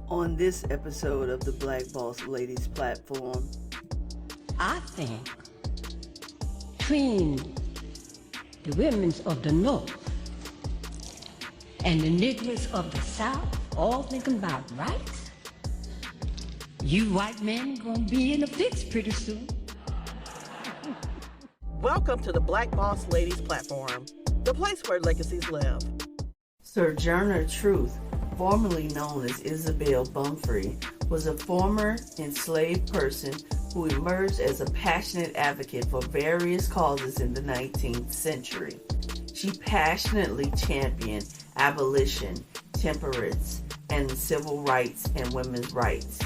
On this episode of the Black Boss Ladies platform, I think between the women of the North and the Negroes of the South all thinking about rights, you white men gonna be in a fix pretty soon. Welcome to the Black Boss Ladies platform, the place where legacies live. Sojourner Truth, formerly known as Isabella Bomfree, was a former enslaved person who emerged as a passionate advocate for various causes in the 19th century. She passionately championed abolition, temperance, and civil rights and women's rights.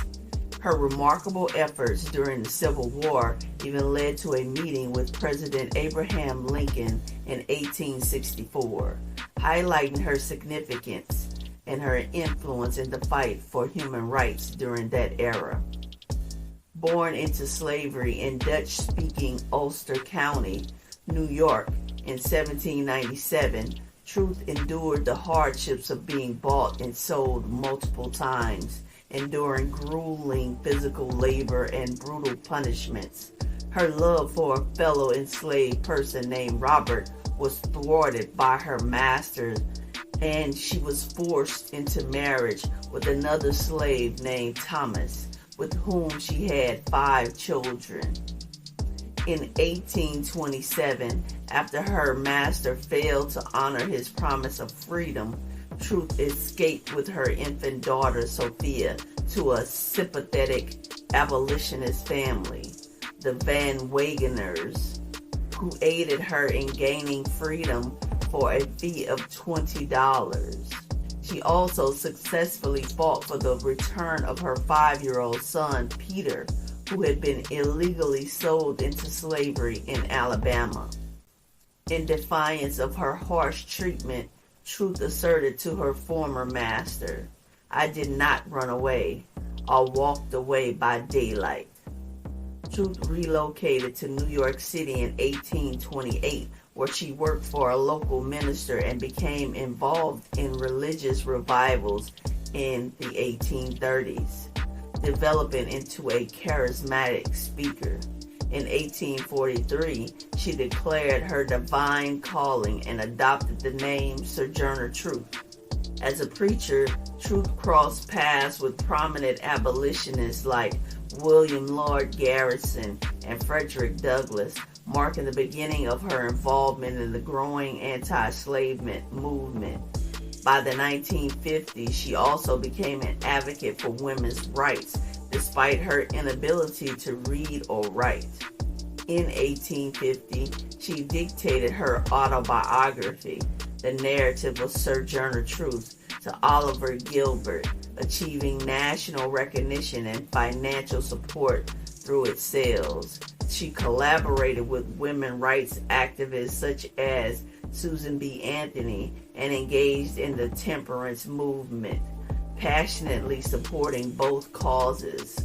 Her remarkable efforts during the Civil War even led to a meeting with President Abraham Lincoln in 1864, highlighting her significance and her influence in the fight for human rights during that era. Born into slavery in Dutch-speaking Ulster County, New York in 1797, Truth endured the hardships of being bought and sold multiple times, enduring grueling physical labor and brutal punishments. Her love for a fellow enslaved person named Robert was thwarted by her master, and she was forced into marriage with another slave named Thomas, with whom she had 5 children. In 1827, after her master failed to honor his promise of freedom, Truth escaped with her infant daughter Sophia to a sympathetic abolitionist family, the Van Wageners, who aided her in gaining freedom for a fee of $20. She also successfully fought for the return of her 5-year-old son, Peter, who had been illegally sold into slavery in Alabama. In defiance of her harsh treatment, Truth asserted to her former master, "I did not run away. I walked away by daylight." Truth relocated to New York City in 1828, where she worked for a local minister and became involved in religious revivals in the 1830s, developing into a charismatic speaker. In 1843, she declared her divine calling and adopted the name Sojourner Truth. As a preacher, Truth crossed paths with prominent abolitionists like William Lloyd Garrison and Frederick Douglass, marking the beginning of her involvement in the growing anti-enslavement movement. By the 1950s, she also became an advocate for women's rights, despite her inability to read or write. In 1850, she dictated her autobiography, The Narrative of Sojourner Truth, to Oliver Gilbert, achieving national recognition and financial support through its sales. She collaborated with women's rights activists such as Susan B. Anthony and engaged in the temperance movement, passionately supporting both causes.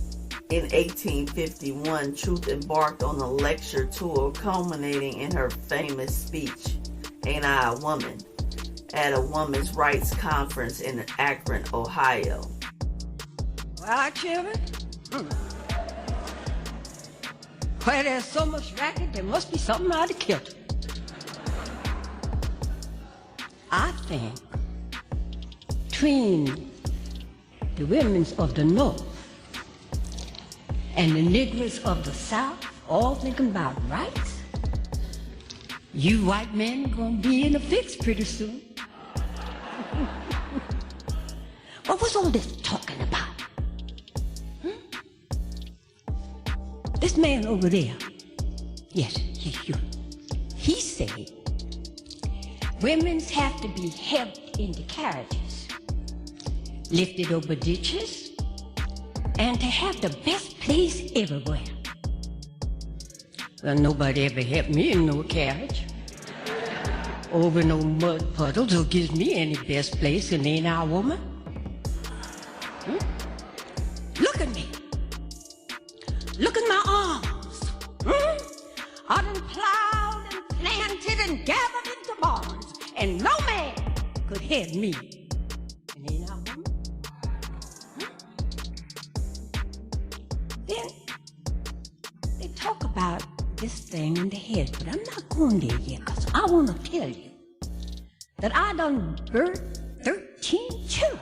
In 1851, Truth embarked on a lecture tour culminating in her famous speech, "Ain't I a Woman?" at a women's rights conference in Akron, Ohio. Well, children, where there's so much racket, there must be something out of kilter. I think between the women of the North and the Negroes of the South all thinking about rights, you white men gonna be in a fix pretty soon. What was all this talking about? This man over there, yes, he said women have to be helped into carriages, lifted over ditches, and to have the best place everywhere. Well, nobody ever helped me in no carriage, over no mud puddles, or gives me any best place, and ain't I a woman? Look at me. Look at my arms. I done plowed and planted and gathered into barns, and no man could have me. And ain't I a woman? then they talk about this thing in the head, but I'm not going there yet, because I want to tell you that I done birthed 13 children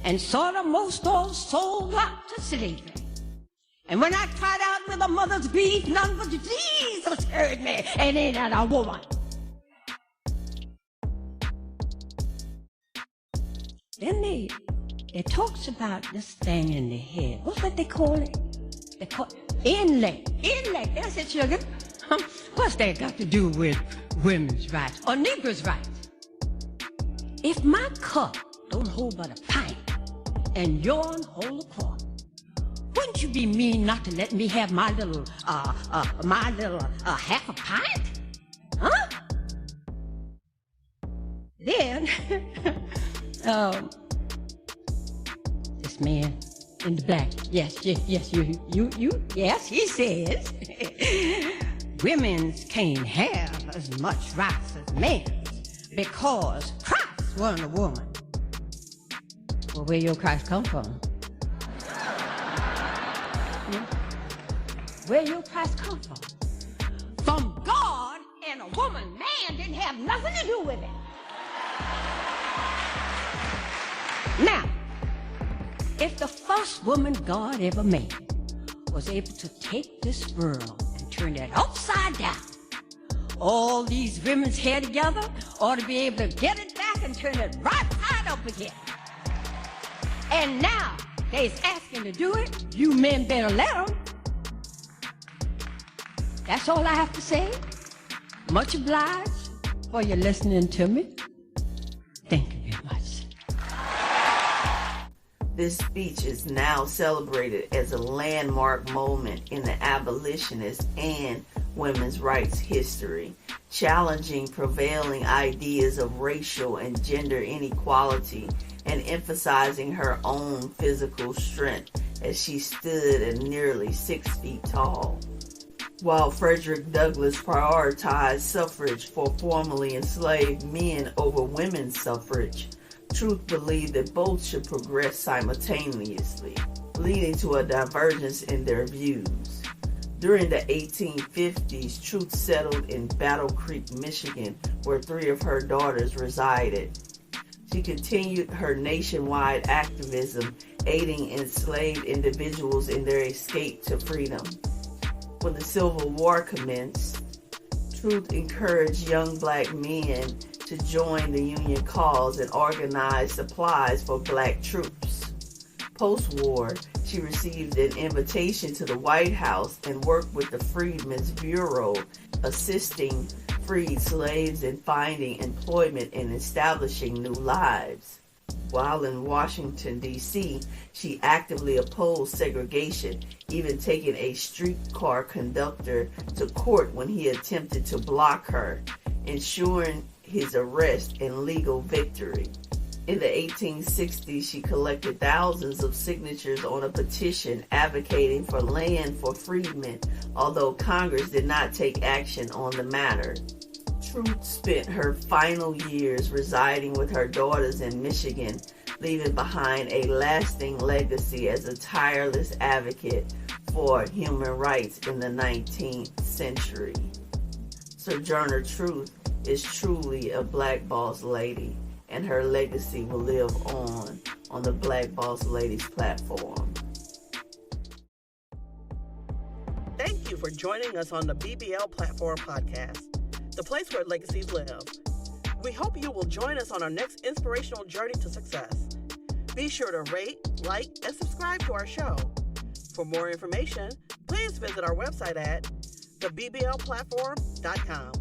and saw them most all sold out to slavery. And when I cried out with a mother's beat, none but Jesus heard me, and ain't that a woman. Then they talks about this thing in the head. What's what they call it? They call it intellect. Intellect, that's it, sugar. What's that got to do with women's rights or Negroes' rights? If my cup don't hold but a pint and yours hold a quart, wouldn't you be mean not to let me have my little half a pint? Huh? Then, this man in the black, yes, you, yes, he says, women can't have as much rights as men because Christ wasn't a woman. Well, where your Christ come from? Where your Christ come from? From God and a woman. Man didn't have nothing to do with it. Now, if the first woman God ever made was able to take this world and turn it upside down, all these women's hair together ought to be able to get it back and turn it right side up again. And now they's asking to do it. You men better let them. That's all I have to say. Much obliged for you listening to me. Thank you very much. This speech is now celebrated as a landmark moment in the abolitionist and women's rights history, challenging prevailing ideas of racial and gender inequality and emphasizing her own physical strength as she stood at nearly 6 feet tall. While Frederick Douglass prioritized suffrage for formerly enslaved men over women's suffrage, Truth believed that both should progress simultaneously, leading to a divergence in their views. During the 1850s, Truth settled in Battle Creek, Michigan, where 3 of her daughters resided. She continued her nationwide activism, aiding enslaved individuals in their escape to freedom. When the Civil War commenced, Truth encouraged young black men to join the Union cause and organize supplies for black troops. Post-war, she received an invitation to the White House and worked with the Freedmen's Bureau, assisting freed slaves in finding employment and establishing new lives. While in Washington, D.C., she actively opposed segregation, even taking a streetcar conductor to court when he attempted to block her, ensuring his arrest and legal victory. In the 1860s, she collected thousands of signatures on a petition advocating for land for freedmen, although Congress did not take action on the matter. Truth spent her final years residing with her daughters in Michigan, leaving behind a lasting legacy as a tireless advocate for human rights in the 19th century. Sojourner Truth is truly a Black Boss Lady, and her legacy will live on the Black Boss Ladies platform. Thank you for joining us on the BBL Platform Podcast, the place where legacies live. We hope you will join us on our next inspirational journey to success. Be sure to rate, like, and subscribe to our show. For more information, please visit our website at theBBLplatform.com.